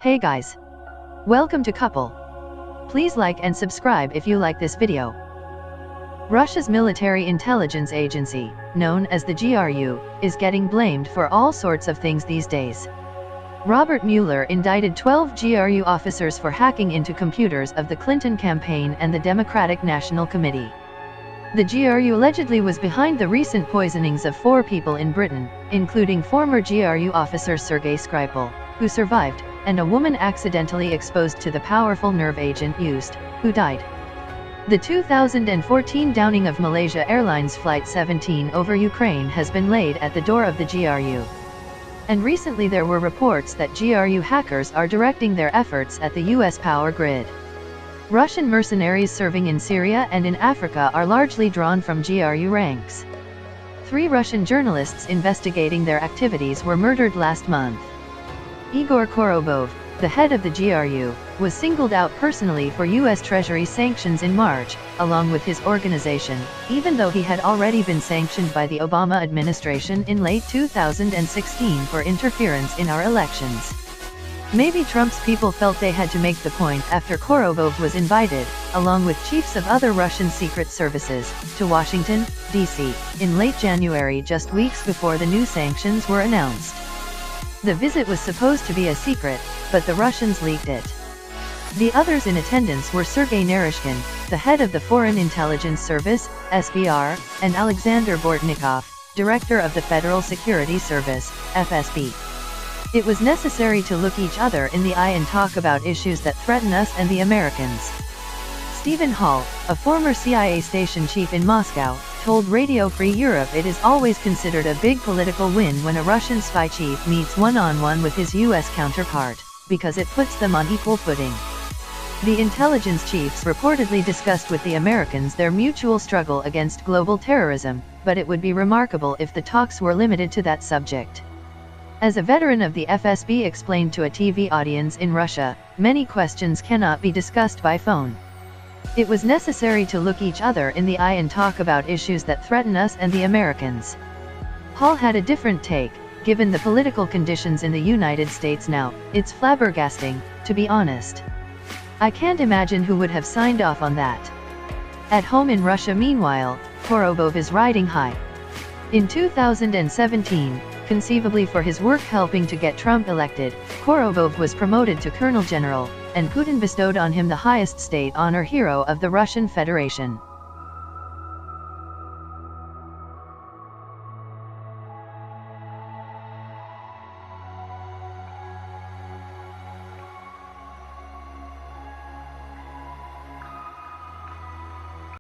Hey guys! Welcome to Couple. Please like and subscribe if you like this video. Russia's military intelligence agency, known as the GRU, is getting blamed for all sorts of things these days. Robert Mueller indicted 12 GRU officers for hacking into computers of the Clinton campaign and the Democratic National Committee. The GRU allegedly was behind the recent poisonings of 4 people in Britain, including former GRU officer Sergei Skripal, who survived, and a woman accidentally exposed to the powerful nerve agent used, who died. The 2014 downing of Malaysia Airlines Flight 17 over Ukraine has been laid at the door of the GRU. And recently there were reports that GRU hackers are directing their efforts at the US power grid. Russian mercenaries serving in Syria and in Africa are largely drawn from GRU ranks. 3 Russian journalists investigating their activities were murdered last month. Igor Korobov, the head of the GRU, was singled out personally for US Treasury sanctions in March, along with his organization, even though he had already been sanctioned by the Obama administration in late 2016 for interference in our elections. Maybe Trump's people felt they had to make the point after Korobov was invited, along with chiefs of other Russian secret services, to Washington, D.C., in late January, just weeks before the new sanctions were announced. The visit was supposed to be a secret, but the Russians leaked it. The others in attendance were Sergei Naryshkin, the head of the Foreign Intelligence Service, SVR, and Alexander Bortnikov, director of the Federal Security Service, FSB. It was necessary to look each other in the eye and talk about issues that threaten us and the Americans. Stephen Hall, a former CIA station chief in Moscow, told Radio Free Europe it is always considered a big political win when a Russian spy chief meets one-on-one with his US counterpart, because it puts them on equal footing. The intelligence chiefs reportedly discussed with the Americans their mutual struggle against global terrorism, but it would be remarkable if the talks were limited to that subject. As a veteran of the FSB explained to a TV audience in Russia, many questions cannot be discussed by phone. It was necessary to look each other in the eye and talk about issues that threaten us and the Americans. Hall had a different take. Given the political conditions in the United States now, it's flabbergasting, to be honest. I can't imagine who would have signed off on that. At home in Russia meanwhile, Korobov is riding high. In 2017, conceivably for his work helping to get Trump elected, Korobov was promoted to Colonel General, and Putin bestowed on him the highest state honor Hero of the Russian Federation.